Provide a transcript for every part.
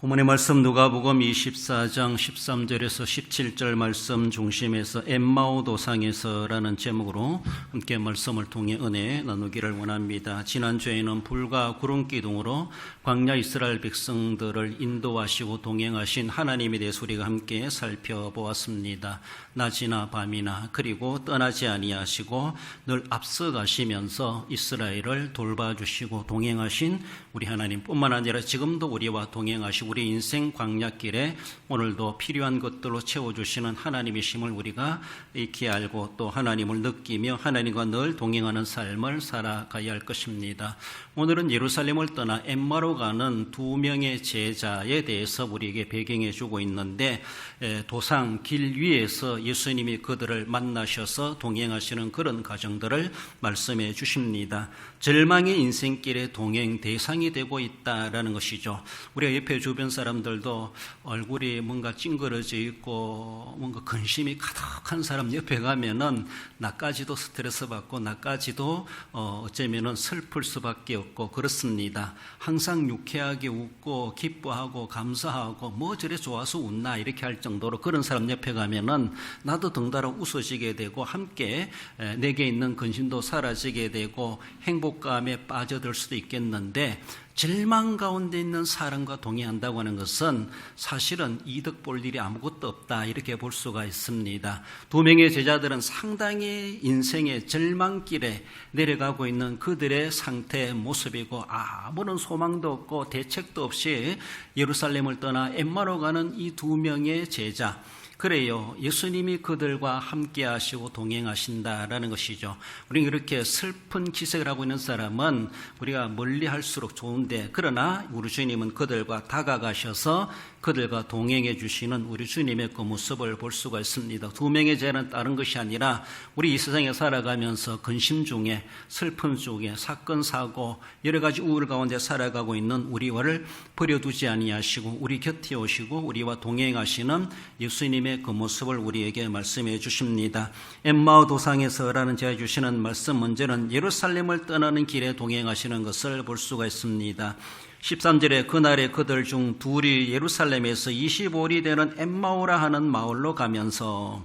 본문의 말씀 누가복음 24장 13절에서 17절 말씀 중심에서 엠마오 도상에서라는 제목으로 함께 말씀을 통해 은혜 나누기를 원합니다. 지난주에는 불과 구름 기둥으로 광야 이스라엘 백성들을 인도하시고 동행하신 하나님에 대해서 우리가 함께 살펴보았습니다. 낮이나 밤이나 그리고 떠나지 아니하시고 늘 앞서가시면서 이스라엘을 돌봐주시고 동행하신 우리 하나님뿐만 아니라 지금도 우리와 동행하시고 우리 인생 광야길에 오늘도 필요한 것들로 채워주시는 하나님이심을 우리가 익히 알고 또 하나님을 느끼며 하나님과 늘 동행하는 삶을 살아가야 할 것입니다. 오늘은 예루살렘을 떠나 엠마로 가는 두 명의 제자에 대해서 우리에게 배경해 주고 있는데 도상 길 위에서 예수님이 그들을 만나셔서 동행하시는 그런 과정들을 말씀해 주십니다. 절망의 인생길의 동행 대상이 되고 있다라는 것이죠. 우리가 옆에 주변 사람들도 얼굴이 뭔가 찡그러져 있고 뭔가 근심이 가득한 사람 옆에 가면은 나까지도 스트레스 받고 나까지도 어쩌면은 슬플 수밖에 없고 그렇습니다. 항상 유쾌하게 웃고 기뻐하고 감사하고 뭐 저래 좋아서 웃나 이렇게 할 정도로 그런 사람 옆에 가면은 나도 덩달아 웃어지게 되고 함께 내게 있는 근심도 사라지게 되고 행복감에 빠져들 수도 있겠는데 절망 가운데 있는 사람과 동행한다고 하는 것은 사실은 이득 볼 일이 아무것도 없다 이렇게 볼 수가 있습니다. 두 명의 제자들은 상당히 인생의 절망길에 내려가고 있는 그들의 상태의 모습이고 아무런 소망도 없고 대책도 없이 예루살렘을 떠나 엠마로 가는 이 두 명의 제자, 그래요. 예수님이 그들과 함께 하시고 동행하신다라는 것이죠. 우리는 이렇게 슬픈 기색을 하고 있는 사람은 우리가 멀리 할수록 좋은데 그러나 우리 주님은 그들과 다가가셔서 그들과 동행해 주시는 우리 주님의 그 모습을 볼 수가 있습니다. 두 명의 제자는 다른 것이 아니라 우리 이 세상에 살아가면서 근심 중에 슬픔 중에 사건 사고 여러 가지 우울 가운데 살아가고 있는 우리와를 버려두지 아니하시고 우리 곁에 오시고 우리와 동행하시는 예수님의 그 모습을 우리에게 말씀해 주십니다. 엠마오 도상에서라는 제가 주시는 말씀 문제는 예루살렘을 떠나는 길에 동행하시는 것을 볼 수가 있습니다. 13절에 그날에 그들 중 둘이 예루살렘에서 25里되는 엠마오라 하는 마을로 가면서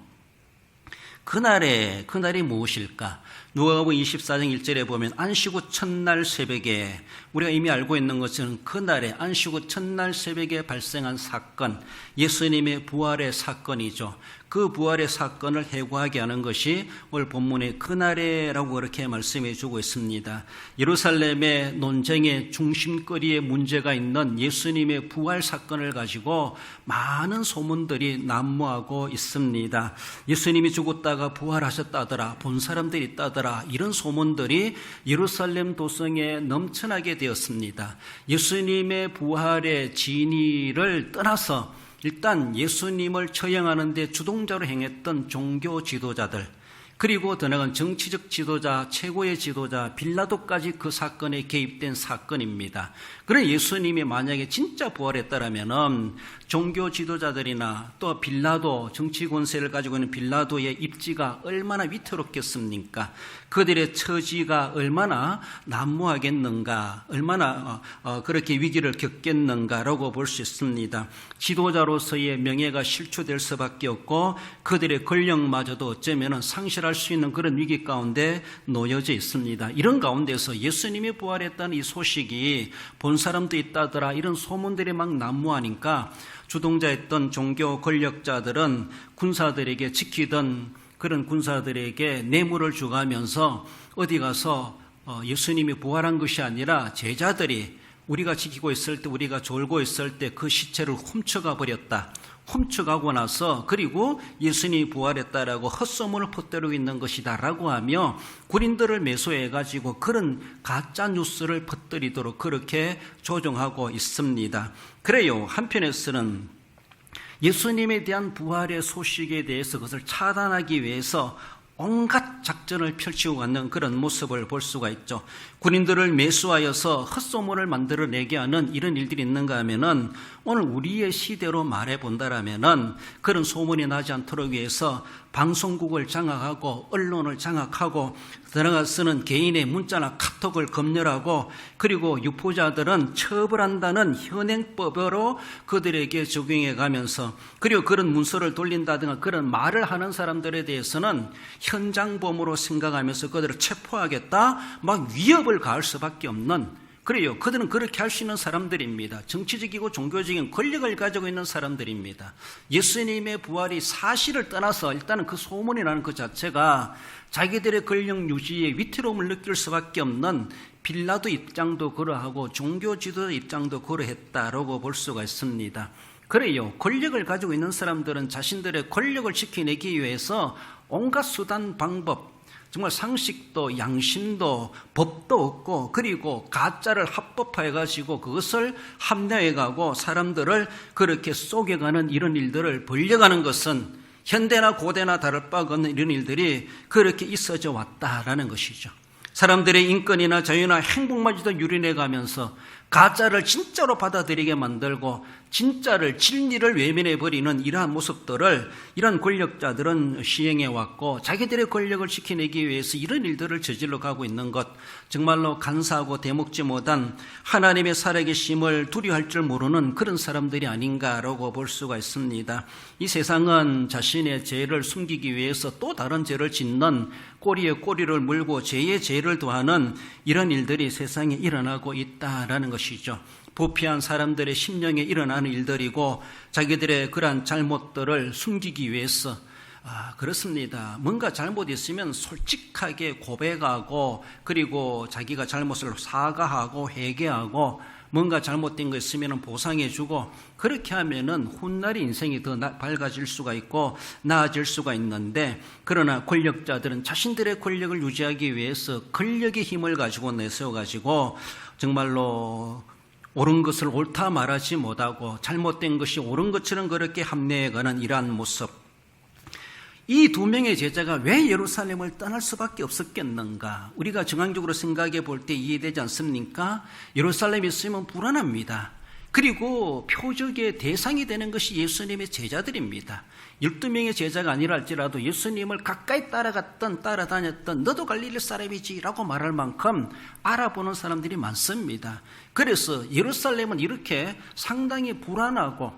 그날이 무엇일까? 누가복음 24장 1절에 보면 안식 후 첫날 새벽에 우리가 이미 알고 있는 것은 그날에 안식 후 첫날 새벽에 발생한 사건, 예수님의 부활의 사건이죠. 그 부활의 사건을 해고하게 하는 것이 오늘 본문의 그날에라고 그렇게 말씀해 주고 있습니다. 예루살렘의 논쟁의 중심거리에 문제가 있는 예수님의 부활 사건을 가지고 많은 소문들이 난무하고 있습니다. 예수님이 죽었다가 부활하셨다더라, 본 사람들이 있다더라, 이런 소문들이 예루살렘 도성에 넘쳐나게 되었습니다. 예수님의 부활의 진위를 떠나서 일단 예수님을 처형하는 데 주동자로 행했던 종교 지도자들, 그리고 더 나아간 정치적 지도자, 최고의 지도자 빌라도까지 그 사건에 개입된 사건입니다. 그런 예수님이 만약에 진짜 부활했다라면은 종교 지도자들이나 또 빌라도, 정치 권세를 가지고 있는 빌라도의 입지가 얼마나 위태롭겠습니까? 그들의 처지가 얼마나 난무하겠는가, 얼마나 그렇게 위기를 겪겠는가라고 볼 수 있습니다. 지도자로서의 명예가 실추될 수밖에 없고 그들의 권력마저도 어쩌면 상실할 수 있는 그런 위기 가운데 놓여져 있습니다. 이런 가운데서 예수님이 부활했다는 이 소식이 본 사람도 있다더라 이런 소문들이 막 난무하니까 주동자였던 종교 권력자들은 군사들에게 지키던 그런 군사들에게 뇌물을 주가면서 어디 가서 예수님이 부활한 것이 아니라 제자들이 우리가 지키고 있을 때, 우리가 졸고 있을 때 그 시체를 훔쳐가 버렸다. 훔쳐가고 나서 그리고 예수님이 부활했다라고 헛소문을 퍼뜨리고 있는 것이다 라고 하며 군인들을 매수해가지고 그런 가짜 뉴스를 퍼뜨리도록 그렇게 조종하고 있습니다. 그래요. 한편에서는 예수님에 대한 부활의 소식에 대해서 그것을 차단하기 위해서 온갖 작전을 펼치고 가는 그런 모습을 볼 수가 있죠. 군인들을 매수하여서 헛소문을 만들어내게 하는 이런 일들이 있는가 하면은 오늘 우리의 시대로 말해본다라면은 그런 소문이 나지 않도록 위해서 방송국을 장악하고 언론을 장악하고 들어가서는 개인의 문자나 카톡을 검열하고 그리고 유포자들은 처벌한다는 현행법으로 그들에게 적용해 가면서 그리고 그런 문서를 돌린다든가 그런 말을 하는 사람들에 대해서는 현장범으로 생각하면서 그들을 체포하겠다 막 위협을 가할 수밖에 없는 그래요. 그들은 그렇게 할 수 있는 사람들입니다. 정치적이고 종교적인 권력을 가지고 있는 사람들입니다. 예수님의 부활이 사실을 떠나서 일단은 그 소문이 나는 그 자체가 자기들의 권력 유지에 위태로움을 느낄 수밖에 없는 빌라도 입장도 그러하고 종교 지도 입장도 그러했다라고 볼 수가 있습니다. 그래요. 권력을 가지고 있는 사람들은 자신들의 권력을 지켜내기 위해서 온갖 수단 방법 정말 상식도 양심도 법도 없고 그리고 가짜를 합법화해가지고 그것을 합리화해가고 사람들을 그렇게 속여가는 이런 일들을 벌려가는 것은 현대나 고대나 다를 바가 없는 이런 일들이 그렇게 있어져 왔다라는 것이죠. 사람들의 인권이나 자유나 행복마저도 유린해가면서 가짜를 진짜로 받아들이게 만들고 진짜를 진리를 외면해버리는 이러한 모습들을 이런 권력자들은 시행해 왔고 자기들의 권력을 지켜내기 위해서 이런 일들을 저질러 가고 있는 것 정말로 간사하고 대먹지 못한 하나님의 살아계심을 두려워할 줄 모르는 그런 사람들이 아닌가라고 볼 수가 있습니다. 이 세상은 자신의 죄를 숨기기 위해서 또 다른 죄를 짓는 꼬리에 꼬리를 물고 죄에 죄를 더하는 이런 일들이 세상에 일어나고 있다라는 것이죠. 부패한 사람들의 심령에 일어나는 일들이고 자기들의 그러한 잘못들을 숨기기 위해서 그렇습니다. 뭔가 잘못 있으면 솔직하게 고백하고 그리고 자기가 잘못을 사과하고 회개하고 뭔가 잘못된 거 있으면 보상해주고 그렇게 하면은 훗날의 인생이 더 밝아질 수가 있고 나아질 수가 있는데 그러나 권력자들은 자신들의 권력을 유지하기 위해서 권력의 힘을 가지고 내세워가지고 정말로 옳은 것을 옳다 말하지 못하고 잘못된 것이 옳은 것처럼 그렇게 합리해가는 이러한 모습. 이 두 명의 제자가 왜 예루살렘을 떠날 수밖에 없었겠는가? 우리가 정황적으로 생각해 볼 때 이해되지 않습니까? 예루살렘에 있으면 불안합니다. 그리고 표적의 대상이 되는 것이 예수님의 제자들입니다. 12명의 제자가 아니라 할지라도 예수님을 가까이 따라갔던 따라다녔던 너도 갈릴리 사람이지 라고 말할 만큼 알아보는 사람들이 많습니다. 그래서 예루살렘은 이렇게 상당히 불안하고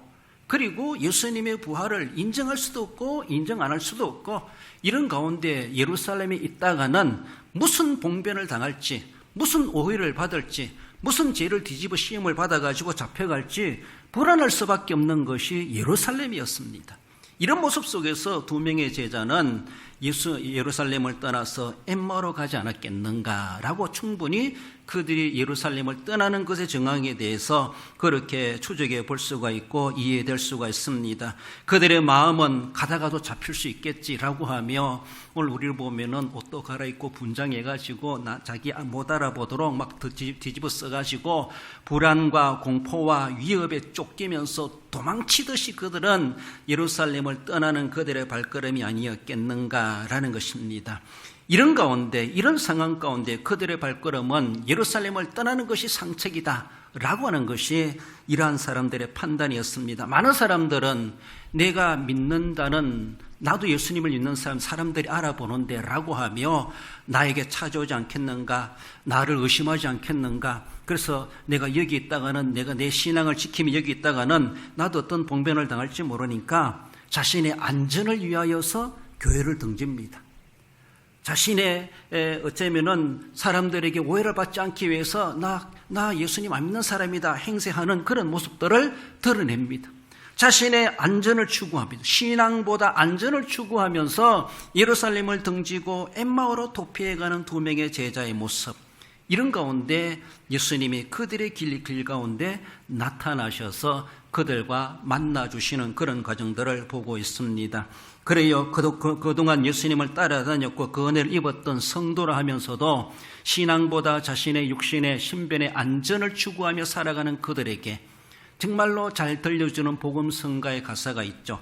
그리고 예수님의 부활을 인정할 수도 없고 인정 안 할 수도 없고 이런 가운데 예루살렘에 있다가는 무슨 봉변을 당할지 무슨 오해를 받을지 무슨 죄를 뒤집어 시험을 받아가지고 잡혀갈지 불안할 수밖에 없는 것이 예루살렘이었습니다. 이런 모습 속에서 두 명의 제자는 예루살렘을 떠나서 엠마오로 가지 않았겠는가라고 충분히 그들이 예루살렘을 떠나는 것의 정황에 대해서 그렇게 추적해 볼 수가 있고 이해될 수가 있습니다. 그들의 마음은 가다가도 잡힐 수 있겠지라고 하며 오늘 우리를 보면은 옷도 갈아입고 분장해가지고 자기 못 알아보도록 막 뒤집어 써가지고 불안과 공포와 위협에 쫓기면서 도망치듯이 그들은 예루살렘을 떠나는 그들의 발걸음이 아니었겠는가라는 것입니다. 이런 가운데 이런 상황 가운데 그들의 발걸음은 예루살렘을 떠나는 것이 상책이다 라고 하는 것이 이러한 사람들의 판단이었습니다. 많은 사람들은 내가 믿는다는 나도 예수님을 믿는 사람들이 알아보는데 라고 하며 나에게 찾아오지 않겠는가 나를 의심하지 않겠는가 그래서 내가 여기 있다가는 내가 내 신앙을 지키며 여기 있다가는 나도 어떤 봉변을 당할지 모르니까 자신의 안전을 위하여서 교회를 등집니다. 자신의 어쩌면은 사람들에게 오해를 받지 않기 위해서 나 예수님 안 믿는 사람이다 행세하는 그런 모습들을 드러냅니다. 자신의 안전을 추구합니다. 신앙보다 안전을 추구하면서 예루살렘을 등지고 엠마오로 도피해가는 두 명의 제자의 모습. 이런 가운데 예수님이 그들의 길 가운데 나타나셔서 그들과 만나주시는 그런 과정들을 보고 있습니다. 그래요. 그동안 예수님을 따라다녔고 그 은혜를 입었던 성도라 하면서도 신앙보다 자신의 육신의 신변의 안전을 추구하며 살아가는 그들에게 정말로 잘 들려주는 복음성가의 가사가 있죠.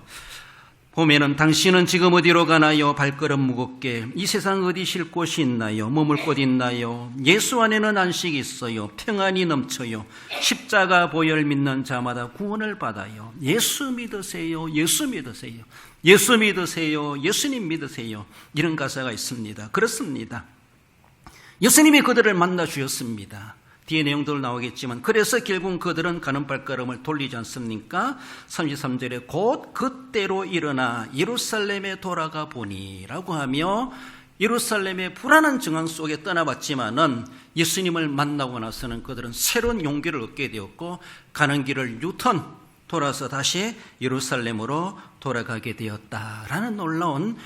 보면은 당신은 지금 어디로 가나요? 발걸음 무겁게. 이 세상 어디 쉴 곳이 있나요? 머물 곳 있나요? 예수 안에는 안식이 있어요. 평안이 넘쳐요. 십자가 보혈 믿는 자마다 구원을 받아요. 예수 믿으세요. 예수 믿으세요. 예수 믿으세요. 예수님 믿으세요. 이런 가사가 있습니다. 그렇습니다. 예수님이 그들을 만나 주셨습니다. 뒤에 내용들 나오겠지만 그래서 결국 그들은 가는 발걸음을 돌리지 않습니까? 33절에 곧 그때로 일어나 예루살렘에 돌아가 보니 라고 하며 예루살렘의 불안한 정황 속에 떠나봤지만은 예수님을 만나고 나서는 그들은 새로운 용기를 얻게 되었고 가는 길을 유턴 돌아서 다시 예루살렘으로 돌아가게 되었다라는 놀라운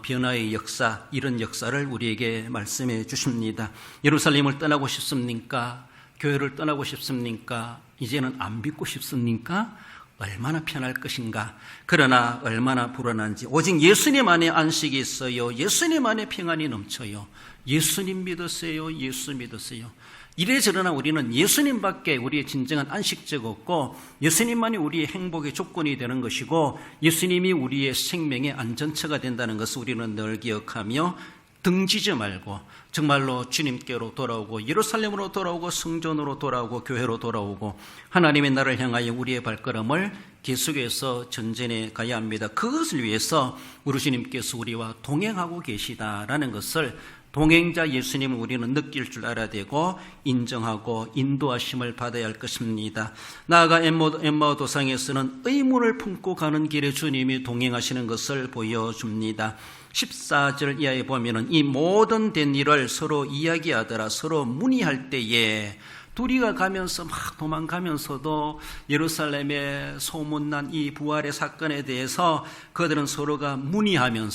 변화의 역사, 이런 역사를 우리에게 말씀해 주십니다. 예루살렘을 떠나고 싶습니까? 교회를 떠나고 싶습니까? 이제는 안 믿고 싶습니까? 얼마나 편할 것인가? 그러나 얼마나 불안한지. 오직 예수님 안에 안식이 있어요. 예수님 안에 평안이 넘쳐요. 예수님 믿으세요. 예수 믿으세요. 이래저러나 우리는 예수님밖에 우리의 진정한 안식처가 없고 예수님만이 우리의 행복의 조건이 되는 것이고 예수님이 우리의 생명의 안전처가 된다는 것을 우리는 늘 기억하며 등지지 말고 정말로 주님께로 돌아오고 예루살렘으로 돌아오고 성전으로 돌아오고 교회로 돌아오고 하나님의 나라를 향하여 우리의 발걸음을 계속해서 전진해 가야 합니다. 그것을 위해서 우리 주님께서 우리와 동행하고 계시다라는 것을 동행자 예수님을 우리는 느낄 줄 알아야 되고 인정하고 인도하심을 받아야 할 것입니다. 나아가 엠마오 도상에서는 의문을 품고 가는 길에 주님이 동행하시는 것을 보여줍니다. 14절 이하에 보면은 이 모든 된 일을 서로 이야기하더라. 서로 문의할 때에 둘이가 가면서 막 도망가면서도 예루살렘에 소문난 이 부활의 사건에 대해서 그들은 서로가 문의하는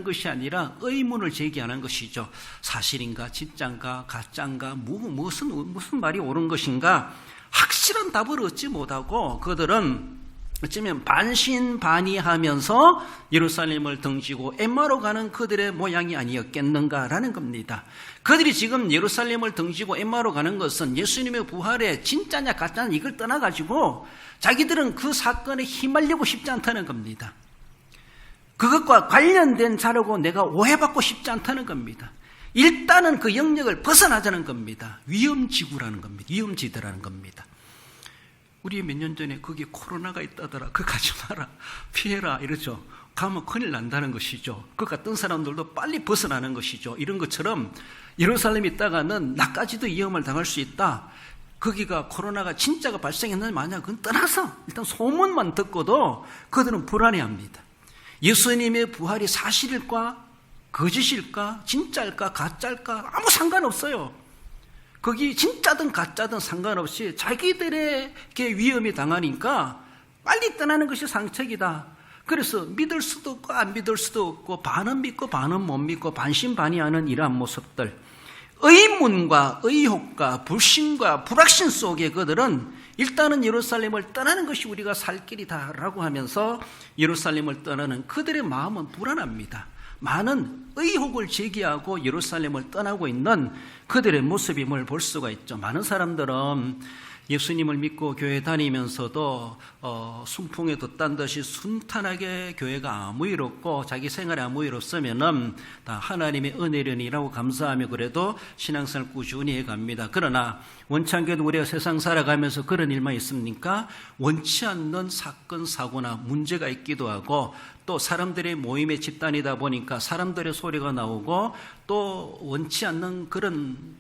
것이 아니라 의문을 제기하는 것이죠. 사실인가, 진짠가, 가짠가, 무슨 말이 옳은 것인가, 확실한 답을 얻지 못하고 그들은 어쩌면 반신반의하면서 예루살렘을 등지고 엠마오로 가는 그들의 모양이 아니었겠는가라는 겁니다. 그들이 지금 예루살렘을 등지고 엠마오로 가는 것은 예수님의 부활에 진짜냐 가짜냐 이걸 떠나가지고 자기들은 그 사건에 휘말리고 싶지 않다는 겁니다. 그것과 관련된 자라고 내가 오해받고 싶지 않다는 겁니다. 일단은 그 영역을 벗어나자는 겁니다. 위험지구라는 겁니다. 위험지대라는 겁니다. 우리 몇 년 전에 거기 코로나가 있다더라. 그거 가지 마라. 피해라. 이러죠. 가면 큰일 난다는 것이죠. 그 갔던 사람들도 빨리 벗어나는 것이죠. 이런 것처럼 예루살렘에 있다가는 나까지도 위험을 당할 수 있다. 거기가 코로나가 진짜가 발생했는지 만약 그건 떠나서 일단 소문만 듣고도 그들은 불안해합니다. 예수님의 부활이 사실일까? 거짓일까? 진짜일까? 가짜일까? 아무 상관없어요. 거기 진짜든 가짜든 상관없이 자기들에게 위험이 당하니까 빨리 떠나는 것이 상책이다. 그래서 믿을 수도 없고 안 믿을 수도 없고 반은 믿고 반은 못 믿고 반신반의하는 이러한 모습들, 의문과 의혹과 불신과 불확신 속에 그들은 일단은 예루살렘을 떠나는 것이 우리가 살 길이다라고 하면서 예루살렘을 떠나는 그들의 마음은 불안합니다. 많은 의혹을 제기하고 예루살렘을 떠나고 있는 그들의 모습임을 볼 수가 있죠. 많은 사람들은 예수님을 믿고 교회 다니면서도 순풍에 돛단 듯이 순탄하게 교회가 아무 일 없고 자기 생활에 아무 일 없으면은 다 하나님의 은혜련이라고 감사하며 그래도 신앙생활 꾸준히 해갑니다. 그러나 원치 않게도 우리가 세상 살아가면서 그런 일만 있습니까? 원치 않는 사건, 사고나 문제가 있기도 하고 또 사람들의 모임의 집단이다 보니까 사람들의 소리가 나오고 또 원치 않는 그런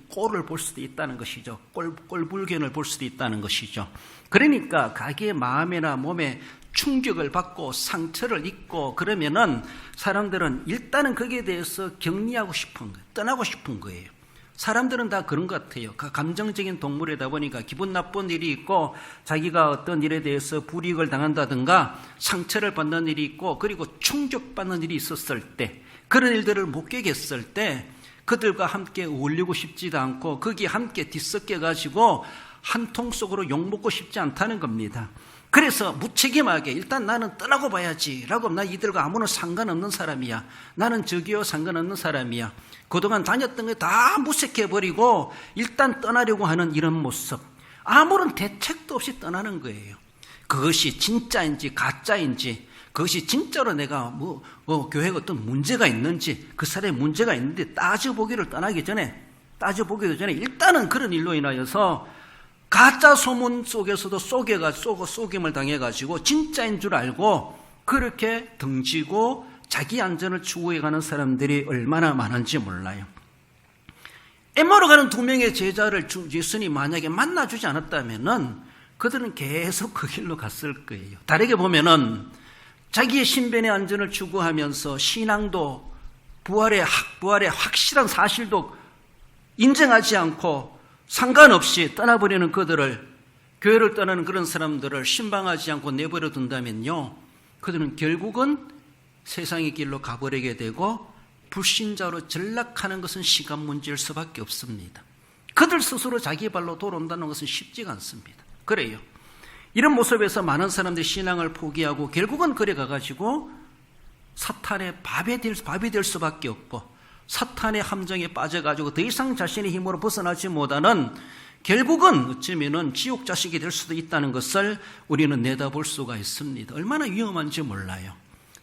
꼴을 볼 수도 있다는 것이죠. 꼴불견을 볼 수도 있다는 것이죠. 그러니까 자기의 마음이나 몸에 충격을 받고 상처를 입고 그러면은 사람들은 일단은 거기에 대해서 격리하고 싶은 거예요. 떠나고 싶은 거예요. 사람들은 다 그런 것 같아요. 감정적인 동물이다 보니까 기분 나쁜 일이 있고 자기가 어떤 일에 대해서 불이익을 당한다든가 상처를 받는 일이 있고 그리고 충격받는 일이 있었을 때 그런 일들을 목격했을 때 그들과 함께 어울리고 싶지도 않고 거기에 함께 뒤섞여가지고 한 통 속으로 욕먹고 싶지 않다는 겁니다. 그래서 무책임하게 일단 나는 떠나고 봐야지 라고 나 이들과 아무런 상관없는 사람이야. 나는 저기요 상관없는 사람이야. 그동안 다녔던 게 다 무색해버리고 일단 떠나려고 하는 이런 모습. 아무런 대책도 없이 떠나는 거예요. 그것이 진짜인지 가짜인지 그것이 진짜로 내가 교회가 어떤 문제가 있는지, 그 사람의 문제가 있는데 따져보기도 전에 일단은 그런 일로 인하여서 가짜 소문 속에서도 속임을 당해가지고 진짜인 줄 알고 그렇게 등지고 자기 안전을 추구해가는 사람들이 얼마나 많은지 몰라요. 엠마오로 가는 2명의 제자를 예수님이 만약에 만나주지 않았다면은 그들은 계속 그 길로 갔을 거예요. 다르게 보면은 자기의 신변의 안전을 추구하면서 신앙도 부활의 확실한 사실도 인정하지 않고 상관없이 떠나버리는 그들을, 교회를 떠나는 그런 사람들을 신방하지 않고 내버려 둔다면요, 그들은 결국은 세상의 길로 가버리게 되고 불신자로 전락하는 것은 시간 문제일 수밖에 없습니다. 그들 스스로 자기 발로 돌아온다는 것은 쉽지가 않습니다. 그래요. 이런 모습에서 많은 사람들이 신앙을 포기하고 결국은 그래 가가지고 사탄의 밥이 될 수밖에 없고 사탄의 함정에 빠져가지고 더 이상 자신의 힘으로 벗어나지 못하는, 결국은 어쩌면은 지옥 자식이 될 수도 있다는 것을 우리는 내다볼 수가 있습니다. 얼마나 위험한지 몰라요.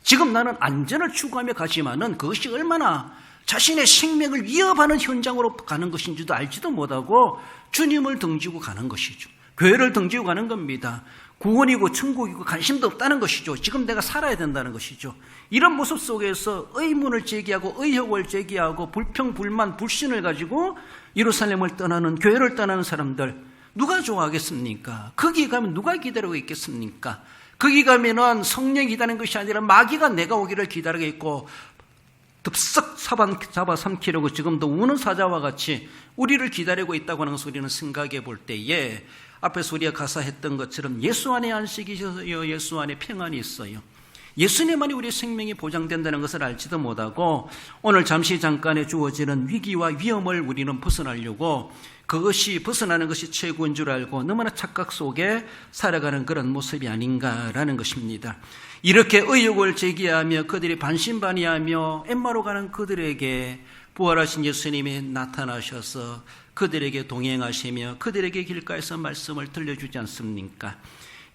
지금 나는 안전을 추구하며 가지만은 그것이 얼마나 자신의 생명을 위협하는 현장으로 가는 것인지도 알지도 못하고 주님을 등지고 가는 것이죠. 교회를 등지고 가는 겁니다. 구원이고 천국이고 관심도 없다는 것이죠. 지금 내가 살아야 된다는 것이죠. 이런 모습 속에서 의문을 제기하고 의혹을 제기하고 불평, 불만, 불신을 가지고 예루살렘을 떠나는, 교회를 떠나는 사람들 누가 좋아하겠습니까? 거기 가면 누가 기다리고 있겠습니까? 거기 가면은 성령이 기다리는 것이 아니라 마귀가 내가 오기를 기다리고 있고 덥석 잡아 삼키려고 지금도 우는 사자와 같이 우리를 기다리고 있다고 하는 것을 우리는 생각해 볼 때에 앞에서 우리가 가사했던 것처럼 예수 안에 안식이 있어요. 예수 안에 평안이 있어요. 예수님만이 우리의 생명이 보장된다는 것을 알지도 못하고 오늘 잠깐에 주어지는 위기와 위험을 우리는 벗어나려고 그것이 벗어나는 것이 최고인 줄 알고 너무나 착각 속에 살아가는 그런 모습이 아닌가라는 것입니다. 이렇게 의혹을 제기하며 그들이 반신반의하며 엠마오로 가는 그들에게 부활하신 예수님이 나타나셔서 그들에게 동행하시며 그들에게 길가에서 말씀을 들려주지 않습니까?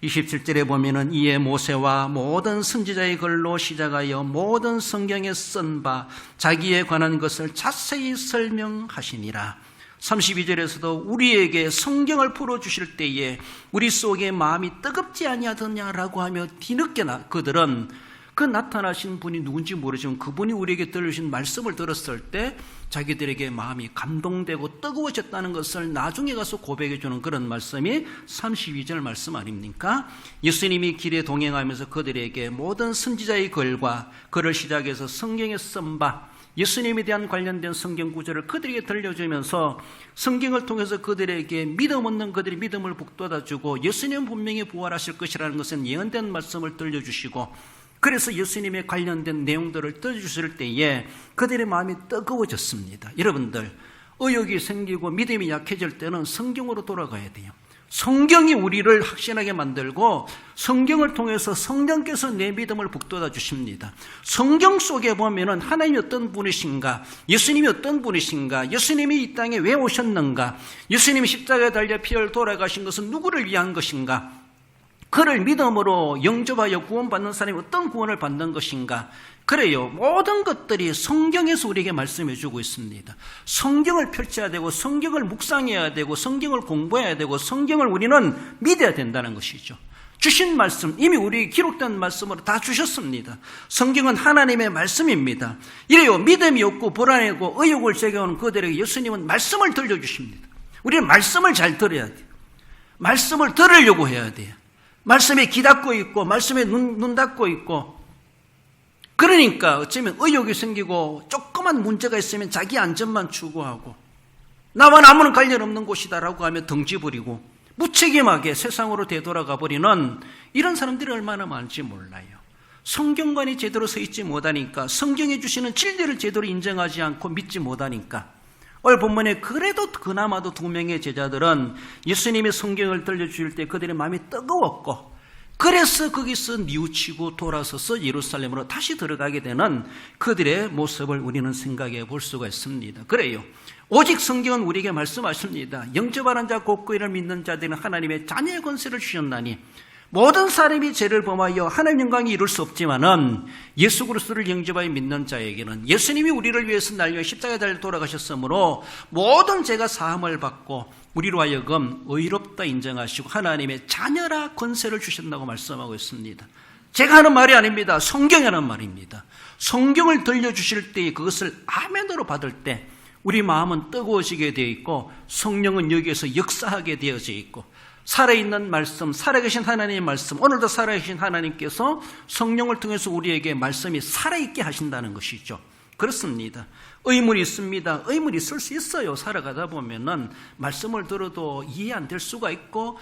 27절에 보면은 이에 모세와 모든 선지자의 글로 시작하여 모든 성경에 쓴 바 자기에 관한 것을 자세히 설명하시니라. 32절에서도 우리에게 성경을 풀어주실 때에 우리 속에 마음이 뜨겁지 아니하더냐라고 하며 뒤늦게 그들은 그 나타나신 분이 누군지 모르지만 그분이 우리에게 들려주신 말씀을 들었을 때 자기들에게 마음이 감동되고 뜨거워졌다는 것을 나중에 가서 고백해 주는 그런 말씀이 32절 말씀 아닙니까? 예수님이 길에 동행하면서 그들에게 모든 선지자의 글과 글을 시작해서 성경에 쓴 바 예수님에 대한 관련된 성경 구절을 그들에게 들려주면서 성경을 통해서 그들에게 믿음 없는 그들이 믿음을 북돋아주고 예수님은 분명히 부활하실 것이라는 것은 예언된 말씀을 들려주시고 그래서 예수님에 관련된 내용들을 들려주실 때에 그들의 마음이 뜨거워졌습니다. 여러분들, 의욕이 생기고 믿음이 약해질 때는 성경으로 돌아가야 돼요. 성경이 우리를 확신하게 만들고 성경을 통해서 성령께서 내 믿음을 북돋아 주십니다. 성경 속에 보면은 하나님이 어떤 분이신가, 예수님이 어떤 분이신가, 예수님이 이 땅에 왜 오셨는가, 예수님이 십자가에 달려 피를 돌아가신 것은 누구를 위한 것인가, 그를 믿음으로 영접하여 구원받는 사람이 어떤 구원을 받는 것인가. 그래요. 모든 것들이 성경에서 우리에게 말씀해 주고 있습니다. 성경을 펼쳐야 되고 성경을 묵상해야 되고 성경을 공부해야 되고 성경을 우리는 믿어야 된다는 것이죠. 주신 말씀, 이미 우리에게 기록된 말씀으로 다 주셨습니다. 성경은 하나님의 말씀입니다. 이래요. 믿음이 없고 불안하고 의욕을 제기하는 그들에게 예수님은 말씀을 들려주십니다. 우리는 말씀을 잘 들어야 돼요. 말씀을 들으려고 해야 돼요. 말씀에 귀 닫고 있고 말씀에 눈 닫고 있고, 그러니까 어쩌면 의욕이 생기고 조그만 문제가 있으면 자기 안전만 추구하고 나와 아무런 관련 없는 곳이다라고 하며 덩지 부리고 무책임하게 세상으로 되돌아가 버리는 이런 사람들이 얼마나 많은지 몰라요. 성경관이 제대로 서 있지 못하니까, 성경에 주시는 진리를 제대로 인정하지 않고 믿지 못하니까, 오늘 본문에 그래도 그나마도 2명의 제자들은 예수님이 성경을 들려주실 때 그들의 마음이 뜨거웠고 그래서 거기서 뉘우치고 돌아서서 예루살렘으로 다시 들어가게 되는 그들의 모습을 우리는 생각해 볼 수가 있습니다. 그래요. 오직 성경은 우리에게 말씀하십니다. 영접하는 자 곧 그 이를 믿는 자들은 하나님의 자녀의 권세를 주셨나니 모든 사람이 죄를 범하여 하나님 영광이 이룰 수 없지만은 예수 그리스도를 영접하여 믿는 자에게는 예수님이 우리를 위해서 날려 십자가에 달려 돌아가셨으므로 모든 죄가 사함을 받고 우리로 하여금 의롭다 인정하시고 하나님의 자녀라 권세를 주신다고 말씀하고 있습니다. 제가 하는 말이 아닙니다. 성경이 하는 말입니다. 성경을 들려주실 때 그것을 아멘으로 받을 때 우리 마음은 뜨거워지게 되어 있고 성령은 여기에서 역사하게 되어져 있고 살아있는 말씀, 살아계신 하나님의 말씀, 오늘도 살아계신 하나님께서 성령을 통해서 우리에게 말씀이 살아있게 하신다는 것이죠. 그렇습니다. 의문이 있습니다. 의문이 있을 수 있어요. 살아가다 보면은 말씀을 들어도 이해 안 될 수가 있고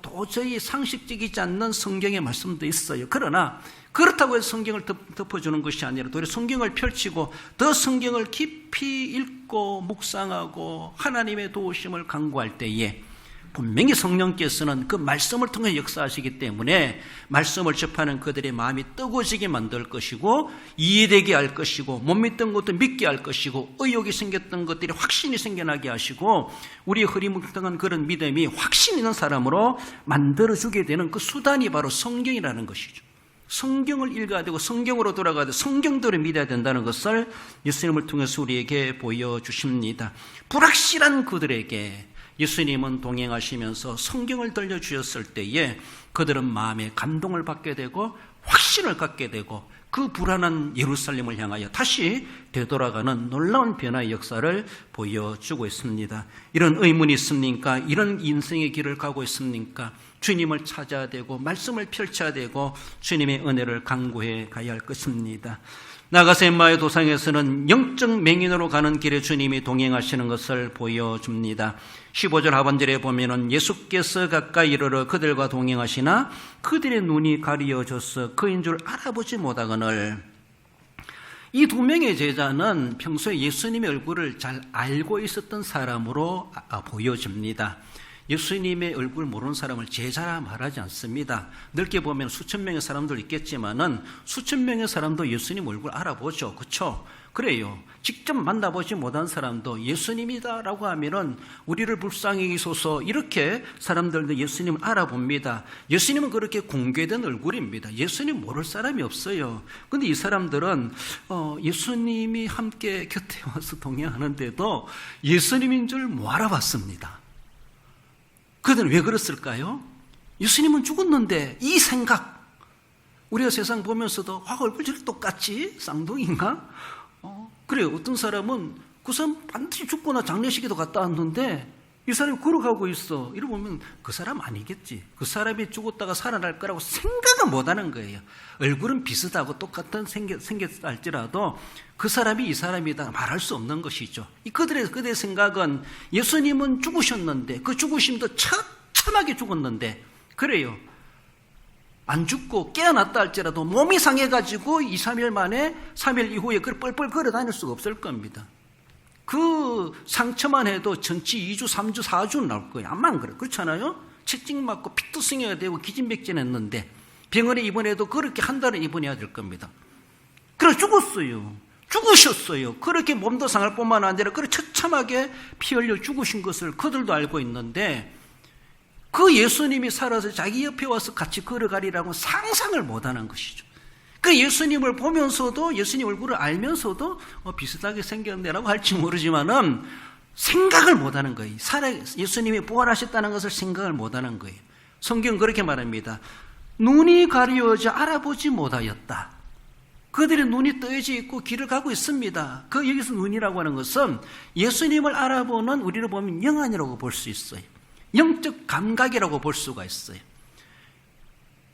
도저히 상식적이지 않는 성경의 말씀도 있어요. 그러나 그렇다고 해서 성경을 덮어주는 것이 아니라 도리어 성경을 펼치고 더 성경을 깊이 읽고 묵상하고 하나님의 도우심을 간구할 때에 분명히 성령께서는 그 말씀을 통해 역사하시기 때문에 말씀을 접하는 그들의 마음이 뜨거워지게 만들 것이고 이해되게 할 것이고 못 믿던 것도 믿게 할 것이고 의욕이 생겼던 것들이 확신이 생겨나게 하시고 우리의 흐리뭉텅한 그런 믿음이 확신 있는 사람으로 만들어주게 되는 그 수단이 바로 성경이라는 것이죠. 성경을 읽어야 되고 성경으로 돌아가야 되고 성경대로 믿어야 된다는 것을 예수님을 통해서 우리에게 보여주십니다. 불확실한 그들에게 예수님은 동행하시면서 성경을 들려주셨을 때에 그들은 마음에 감동을 받게 되고 확신을 갖게 되고 그 불안한 예루살렘을 향하여 다시 되돌아가는 놀라운 변화의 역사를 보여주고 있습니다. 이런 의문이 있습니까? 이런 인생의 길을 가고 있습니까? 주님을 찾아야 되고 말씀을 펼쳐야 되고 주님의 은혜를 간구해 가야 할 것입니다. 나아가서 엠마오의 도상에서는 영적 맹인으로 가는 길에 주님이 동행하시는 것을 보여줍니다. 15절 하반절에 보면은 예수께서 가까이 이르러 그들과 동행하시나 그들의 눈이 가리어져서 그인 줄 알아보지 못하거늘. 이 두 명의 제자는 평소에 예수님의 얼굴을 잘 알고 있었던 사람으로 보여집니다. 예수님의 얼굴 모르는 사람을 제자라 말하지 않습니다. 넓게 보면 수천 명의 사람들 있겠지만은 수천 명의 사람도 예수님 얼굴 알아보죠. 그렇죠? 그래요. 직접 만나보지 못한 사람도 예수님이다라고 하면은 우리를 불쌍히 여기소서 이렇게 사람들도 예수님을 알아봅니다. 예수님은 그렇게 공개된 얼굴입니다. 예수님 모를 사람이 없어요. 근데 이 사람들은 예수님이 함께 곁에 와서 동행하는데도 예수님인 줄 못 알아봤습니다. 그들은 왜 그랬을까요? 예수님은 죽었는데 이 생각, 우리가 세상 보면서도 얼굴 저렇게 똑같지? 쌍둥이인가? 그래요. 어떤 사람은 그 사람 반드시 죽거나 장례식에도 갔다 왔는데 이 사람이 걸어가고 있어. 이러고 보면 그 사람 아니겠지. 그 사람이 죽었다가 살아날 거라고 생각은 못하는 거예요. 얼굴은 비슷하고 똑같은 생겼다 할지라도 그 사람이 이 사람이다 말할 수 없는 것이죠. 그들의 생각은 예수님은 죽으셨는데 그 죽으심도 처참하게 죽었는데 그래요. 안 죽고 깨어났다 할지라도 몸이 상해가지고 2, 3일 만에 3일 이후에 뻘뻘 걸어 다닐 수가 없을 겁니다. 그 상처만 해도 전치 2주, 3주, 4주 나올 거예요. 암만 그래. 그렇잖아요? 채찍 맞고 피투성이가 되고 기진맥진했는데 병원에 입원해도 그렇게 한 달에 입원해야 될 겁니다. 그래 죽었어요. 죽으셨어요. 그렇게 몸도 상할 뿐만 아니라 그렇게 처참하게 피 흘려 죽으신 것을 그들도 알고 있는데 그 예수님이 살아서 자기 옆에 와서 같이 걸어가리라고 상상을 못하는 것이죠. 그 예수님을 보면서도 예수님 얼굴을 알면서도 비슷하게 생겼네라고 할지 모르지만은 생각을 못하는 거예요. 예수님이 부활하셨다는 것을 생각을 못하는 거예요. 성경은 그렇게 말합니다. 눈이 가려져 알아보지 못하였다. 그들의 눈이 떠져 있고 길을 가고 있습니다. 여기서 눈이라고 하는 것은 예수님을 알아보는 우리를 보면 영안이라고 볼 수 있어요. 영적 감각이라고 볼 수가 있어요.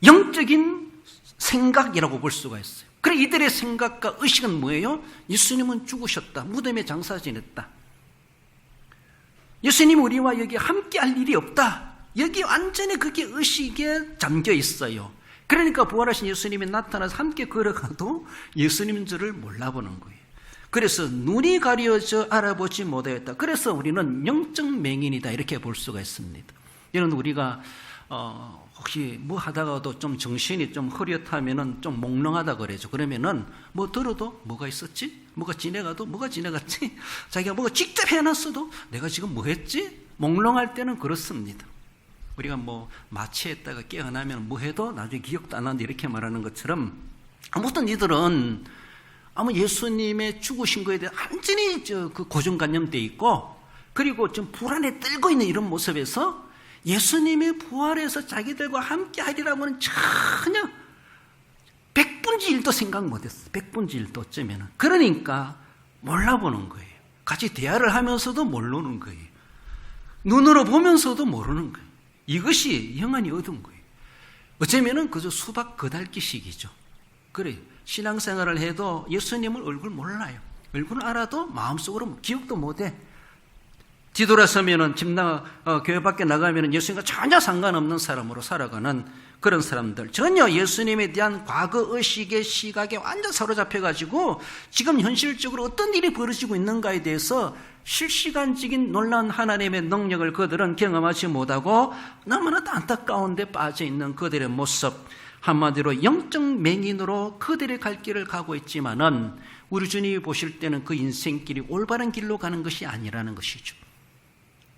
영적인 생각이라고 볼 수가 있어요. 그래 이들의 생각과 의식은 뭐예요? 예수님은 죽으셨다. 무덤에 장사 지냈다. 예수님 우리와 여기 함께 할 일이 없다. 여기 완전히 그게 의식에 잠겨 있어요. 그러니까 부활하신 예수님이 나타나서 함께 걸어가도 예수님인 줄을 몰라보는 거예요. 그래서 눈이 가려져 알아보지 못하였다. 그래서 우리는 영적 맹인이다 이렇게 볼 수가 있습니다. 이런 우리가 혹시 뭐 하다가도 좀 정신이 좀 흐릿하면은 좀 몽롱하다 그러죠. 그러면은 뭐 들어도 뭐가 있었지? 뭐가 지나가도 뭐가 지나갔지? 자기가 뭐가 직접 해놨어도 내가 지금 뭐 했지? 몽롱할 때는 그렇습니다. 우리가 뭐 마취했다가 깨어나면 뭐 해도 나중에 기억도 안 나는데 이렇게 말하는 것처럼 아무튼 이들은 아마 예수님의 죽으신 거에 대해 완전히 그 고정관념돼 있고 그리고 좀 불안에 떨고 있는 이런 모습에서 예수님의 부활해서 자기들과 함께 하리라고는 전혀 100분의 1도 생각 못했어. 100분의 1도 어쩌면은. 그러니까 몰라보는 거예요. 같이 대화를 하면서도 모르는 거예요. 눈으로 보면서도 모르는 거예요. 이것이 영안이 얻은 거예요. 어쩌면은 그저 수박 거달기식이죠. 그래요. 신앙생활을 해도 예수님을 얼굴 몰라요. 얼굴을 알아도 마음속으로 기억도 못해. 뒤돌아서면은 교회 밖에 나가면은 예수님과 전혀 상관없는 사람으로 살아가는 그런 사람들. 전혀 예수님에 대한 과거 의식의 시각에 완전 사로잡혀가지고 지금 현실적으로 어떤 일이 벌어지고 있는가에 대해서 실시간적인 놀라운 하나님의 능력을 그들은 경험하지 못하고 너무나 안타까운데 빠져있는 그들의 모습. 한마디로 영적 맹인으로 그들의 갈 길을 가고 있지만은 우리 주님이 보실 때는 그 인생길이 올바른 길로 가는 것이 아니라는 것이죠.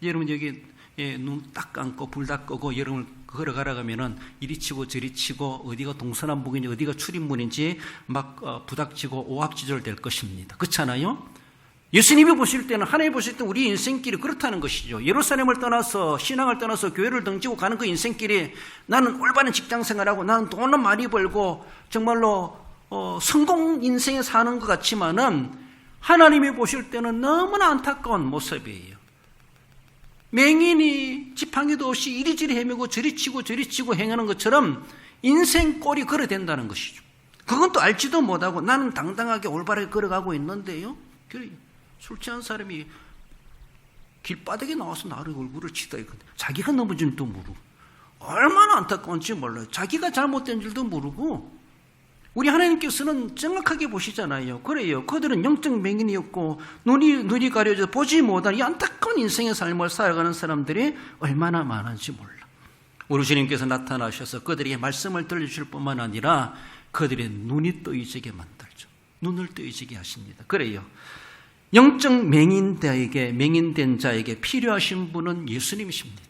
여러분 여기 눈 딱 감고 불 다 끄고 여러분 걸어가라 가면은 이리 치고 저리 치고 어디가 동서남북인지 어디가 출입문인지 막 부닥치고 오합지졸 될 것입니다. 그렇잖아요? 예수님이 보실 때는 하나님 보실 때 우리 인생길이 그렇다는 것이죠. 예루살렘을 떠나서 신앙을 떠나서 교회를 등지고 가는 그 인생길이 나는 올바른 직장생활하고 나는 돈을 많이 벌고 정말로 성공 인생에 사는 것 같지만은 하나님이 보실 때는 너무나 안타까운 모습이에요. 맹인이 지팡이도 없이 이리저리 헤매고 저리 치고 행하는 것처럼 인생 꼴이 그래 된다는 것이죠. 그건 또 알지도 못하고 나는 당당하게 올바르게 걸어가고 있는데요. 술 취한 사람이 길바닥에 나와서 나를 얼굴을 치다 이거든. 자기가 넘어진 줄 모르고 얼마나 안타까운지 몰라요. 자기가 잘못된 줄도 모르고 우리 하나님께서는 정확하게 보시잖아요. 그래요. 그들은 영적 맹인이었고 눈이 가려져 보지 못한 이 안타까운 인생의 삶을 살아가는 사람들이 얼마나 많은지 몰라. 우리 주님께서 나타나셔서 그들에게 말씀을 들려주실 뿐만 아니라 그들의 눈이 떠이지게 만들죠. 눈을 떠이지게 하십니다. 그래요. 영적 맹인된 자에게 필요하신 분은 예수님이십니다.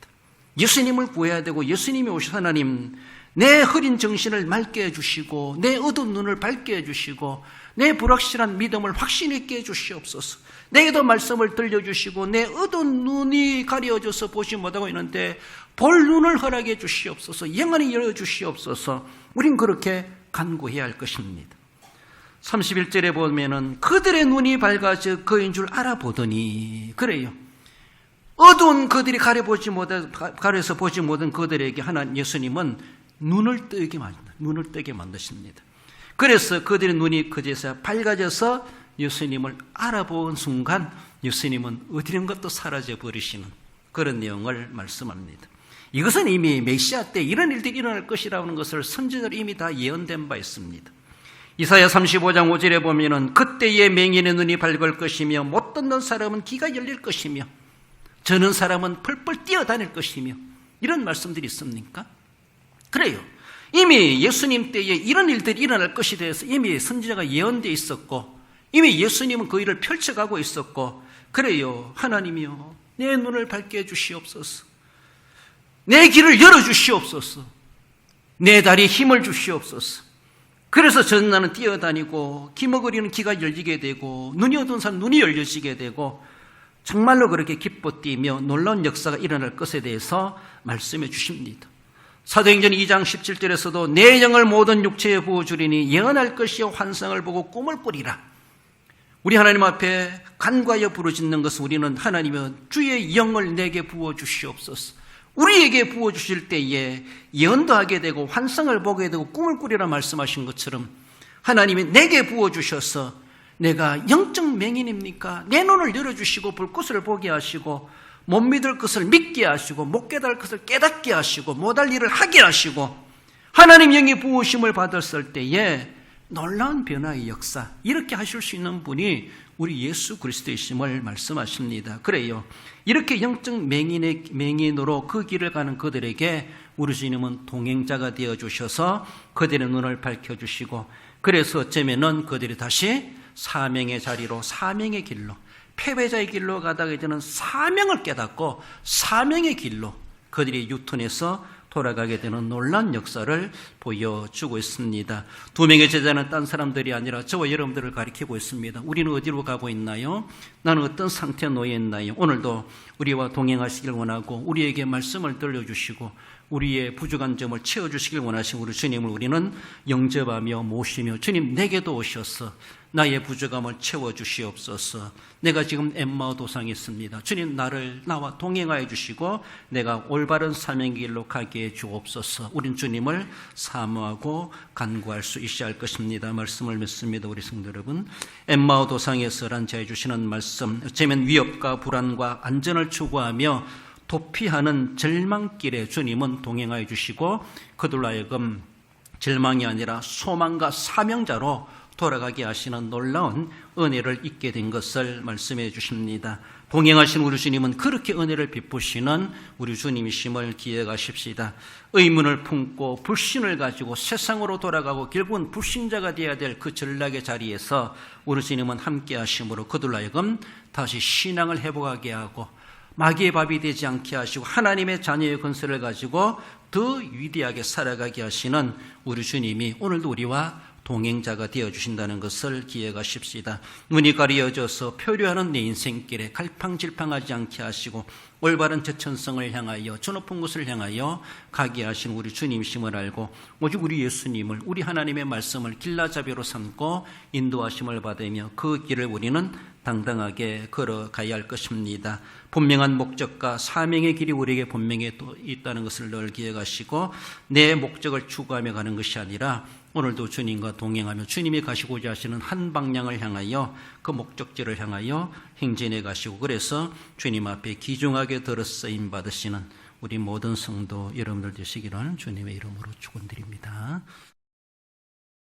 예수님을 구해야 되고 예수님이 오신 하나님 내 흐린 정신을 맑게 해주시고 내 어두운 눈을 밝게 해주시고 내 불확실한 믿음을 확신 있게 해주시옵소서. 내게도 말씀을 들려주시고 내 어두운 눈이 가려져서 보지 못하고 있는데 볼 눈을 허락해 주시옵소서. 영원히 열어주시옵소서. 우린 그렇게 간구해야 할 것입니다. 31절에 보면은 그들의 눈이 밝아져 그인 줄 알아보더니 그래요. 어두운 그들이 가려서 보지 못한 그들에게 하나님 예수님은 눈을 뜨게 만드십니다. 그래서 그들의 눈이 그제서 밝아져서 예수님을 알아본 순간 예수님은 어디는 것도 사라져 버리시는 그런 내용을 말씀합니다. 이것은 이미 메시아 때 이런 일들이 일어날 것이라는 것을 선지자들이 이미 다 예언된 바 있습니다. 이사야 35장 5절에 보면은 그때의 맹인의 눈이 밝을 것이며 못 듣는 사람은 귀가 열릴 것이며 저는 사람은 펄펄 뛰어다닐 것이며 이런 말씀들이 있습니까? 그래요. 이미 예수님 때에 이런 일들이 일어날 것에 대해서 이미 선지자가 예언되어 있었고 이미 예수님은 그 일을 펼쳐가고 있었고 그래요. 하나님이여 내 눈을 밝게 해주시옵소서. 내 길을 열어주시옵소서. 내 다리에 힘을 주시옵소서. 그래서 나는 뛰어다니고 기머거리는 귀가 열리게 되고 눈이 어두운 사람 눈이 열려지게 되고 정말로 그렇게 기뻐 뛰며 놀라운 역사가 일어날 것에 대해서 말씀해 주십니다. 사도행전 2장 17절에서도 내 영을 모든 육체에 부어주리니 예언할 것이요 환상을 보고 꿈을 꾸리라. 우리 하나님 앞에 간과하여 부르짖는 것은 우리는 하나님의 주의 영을 내게 부어주시옵소서. 우리에게 부어주실 때에 예언도 하게 되고 환상을 보게 되고 꿈을 꾸리라 말씀하신 것처럼 하나님이 내게 부어주셔서 내가 영적 맹인입니까? 내 눈을 열어주시고 불꽃을 보게 하시고 못 믿을 것을 믿게 하시고 못 깨달을 것을 깨닫게 하시고 못할 일을 하게 하시고 하나님 영이 부으심을 받았을 때에 놀라운 변화의 역사 이렇게 하실 수 있는 분이 우리 예수 그리스도이심을 말씀하십니다. 그래요. 이렇게 영적 맹인으로 그 길을 가는 그들에게 우리 주님은 동행자가 되어주셔서 그들의 눈을 밝혀주시고 그래서 어쩌면은 그들이 다시 사명의 자리로 사명의 길로 패배자의 길로 가다가 이제는 사명을 깨닫고 사명의 길로 그들이 유턴해서 돌아가게 되는 놀라운 역사를 보여주고 있습니다. 두 명의 제자는 딴 사람들이 아니라 저와 여러분들을 가리키고 있습니다. 우리는 어디로 가고 있나요? 나는 어떤 상태에 놓여 있나요? 오늘도 우리와 동행하시길 원하고 우리에게 말씀을 들려주시고 우리의 부족한 점을 채워주시길 원하신 우리 주님을 우리는 영접하며 모시며, 주님 내게도 오셔서 나의 부족함을 채워주시옵소서. 내가 지금 엠마오 도상에 있습니다. 주님 나와 동행하여 주시고 내가 올바른 사명의 길로 가게 해 주옵소서. 우린 주님을 사모하고 간구할 수 있어야 할 것입니다. 말씀을 믿습니다. 우리 성도 여러분, 엠마오 도상에서 란자해 주시는 말씀, 어쩌면 위협과 불안과 안전을 추구하며 도피하는 절망길에 주님은 동행하여 주시고 그들로 하여금 절망이 아니라 소망과 사명자로 돌아가게 하시는 놀라운 은혜를 잊게 된 것을 말씀해 주십니다. 동행하신 우리 주님은 그렇게 은혜를 베푸시는 우리 주님이심을 기억하십시다. 의문을 품고 불신을 가지고 세상으로 돌아가고 결국은 불신자가 되어야 될 그 전락의 자리에서 우리 주님은 함께 하심으로 그들로 하여금 다시 신앙을 회복하게 하고 마귀의 밥이 되지 않게 하시고 하나님의 자녀의 건설을 가지고 더 위대하게 살아가게 하시는 우리 주님이 오늘도 우리와 동행자가 되어주신다는 것을 기억하십시다. 눈이 가려져서 표류하는 내 인생길에 갈팡질팡하지 않게 하시고 올바른 제천성을 향하여 저 높은 곳을 향하여 가게 하신 우리 주님이심을 알고 오직 우리 예수님을, 우리 하나님의 말씀을 길라잡이로 삼고 인도하심을 받으며 그 길을 우리는 당당하게 걸어가야 할 것입니다. 분명한 목적과 사명의 길이 우리에게 분명히 또 있다는 것을 늘 기억하시고 내 목적을 추구하며 가는 것이 아니라 오늘도 주님과 동행하며 주님이 가시고자 하시는 한 방향을 향하여 그 목적지를 향하여 행진해 가시고, 그래서 주님 앞에 귀중하게 들어 쓰임 받으시는 우리 모든 성도 여러분들 되시기를 주님의 이름으로 축원드립니다.